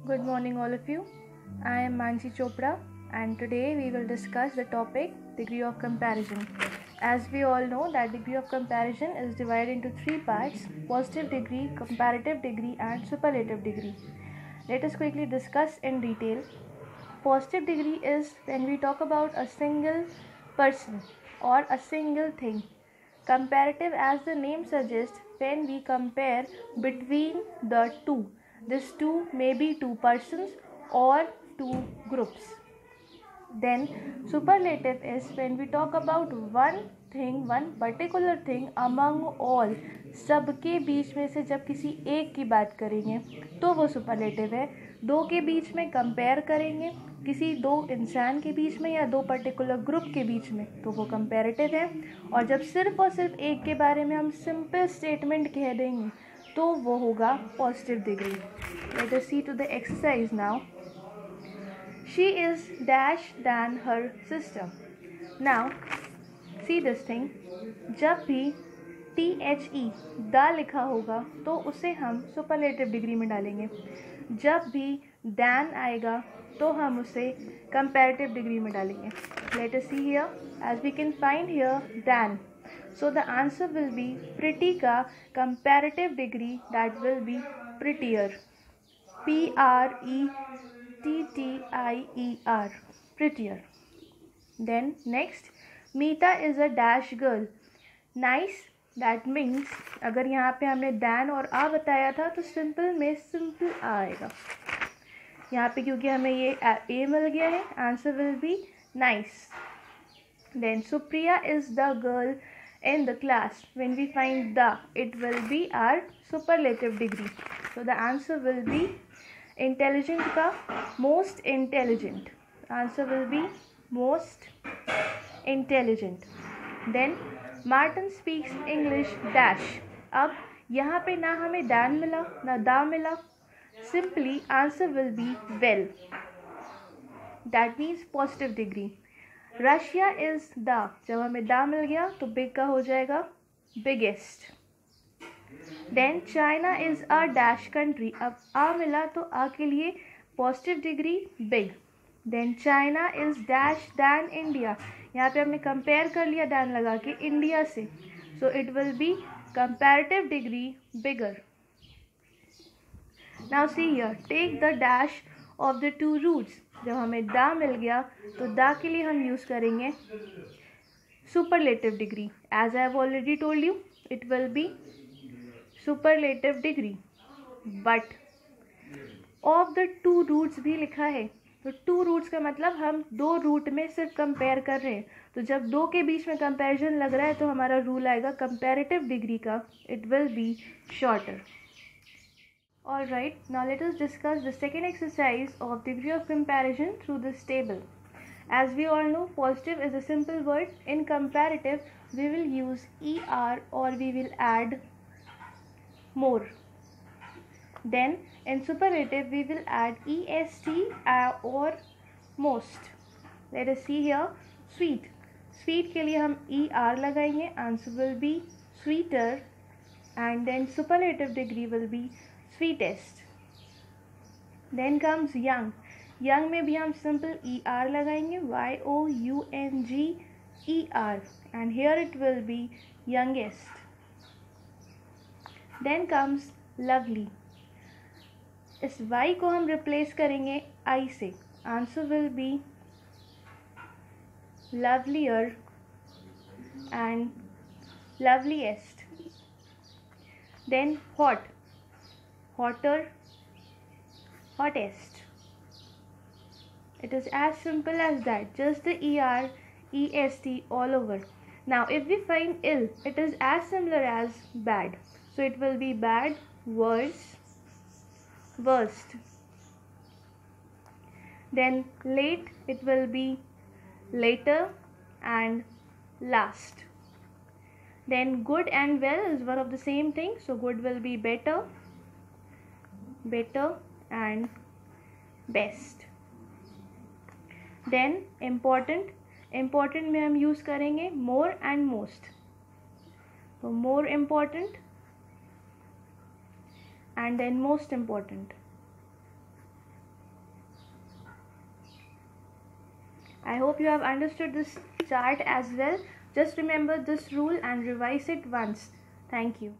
Good morning, all of you. I am Mansi Chopra, and today we will discuss the topic degree of comparison. As we all know, that degree of comparison is divided into three parts: positive degree, comparative degree, and superlative degree. Let us quickly discuss in detail. Positive degree is when we talk about a single person or a single thing. Comparative, as the name suggests, when we compare between the two. This two may be two persons or two groups. Then superlative is when we talk about one thing, one particular thing among all. सबके बीच में से जब किसी एक की बात करेंगे तो वो सुपरलेटिव है. दो के बीच में कंपेयर करेंगे, किसी दो इंसान के बीच में या दो पर्टिकुलर ग्रुप के बीच में, तो वो कंपैरेटिव है. और जब सिर्फ और सिर्फ एक के बारे में हम सिंपल स्टेटमेंट कह देंगे तो वो होगा positive degree. Let us see to the exercise now. She is dash than her sister. Now, see this thing. जब भी THE दा लिखा होगा तो उसे हम सुपरलेटिव डिग्री में डालेंगे. जब भी than आएगा तो हम उसे comparative डिग्री में डालेंगे. Let us see here. As we can find here than. So the answer will be pretty का comparative degree, that will be prettier. PRETTIER, prettier. Then next, Meeta is a dash girl. Nice, that means अगर यहाँ पे हमने than और आ बताया था तो simple में सिंपल आएगा. यहाँ पे क्योंकि हमें ये a मिल गया है, answer will be nice. Then Supriya is the girl in the class. When we find the, it will be our superlative degree. So the answer will be intelligent का most intelligent. Answer will be most intelligent. Then Martin speaks English dash. अब यहाँ पे ना हमें dan मिला ना da मिला. Simply answer will be well. That means positive degree. Russia is the. जब हमें da मिल गया तो big का हो जाएगा biggest. Then China is a dash country. अब आ मिला तो आ के लिए positive degree big. Then China is dash than India. यहाँ पे हमने compare कर लिया than लगा के India से. So it will be comparative degree bigger. Now see here. Take the dash of the two roots. जब हमें da मिल गया तो da के लिए हम use करेंगे superlative degree. As I have already told you, it will be superlative degree. But of the two roots भी लिखा है, तो two roots का मतलब हम दो रूट में सिर्फ कंपेयर कर रहे हैं. तो जब दो के बीच में कंपैरिजन लग रहा है तो हमारा रूल आएगा कंपैरेटिव डिग्री का, it will be shorter. Alright, now let us discuss the second exercise of degree of comparison through this table. As we all know, positive is a simple word. In comparative, we will use ER or we will add more. Then in superlative we will add EST or most. Let us see here. Sweet. Sweet के लिए हम ER लगाएंगे. Answer will be sweeter. And then superlative degree will be sweetest. Then comes young. Young में भी हम simple ER लगाएंगे. YOUNGER. And here it will be youngest. Then comes lovely. इस y को हम रिप्लेस करेंगे I से. Answer will be lovelier and loveliest. Then hot. Hotter, hottest. It is as simple as that. Just the ER, EST all over. Now if we find ill, it is as similar as bad. So it will be bad, worse, worst. Then late, it will be later and last. Then good and well is one of the same thing. So good will be better, better and best. Then important. Important में हम use करेंगे more and most. So more important and then most important. I hope you have understood this chart as well. Just remember this rule and revise it once. Thank you.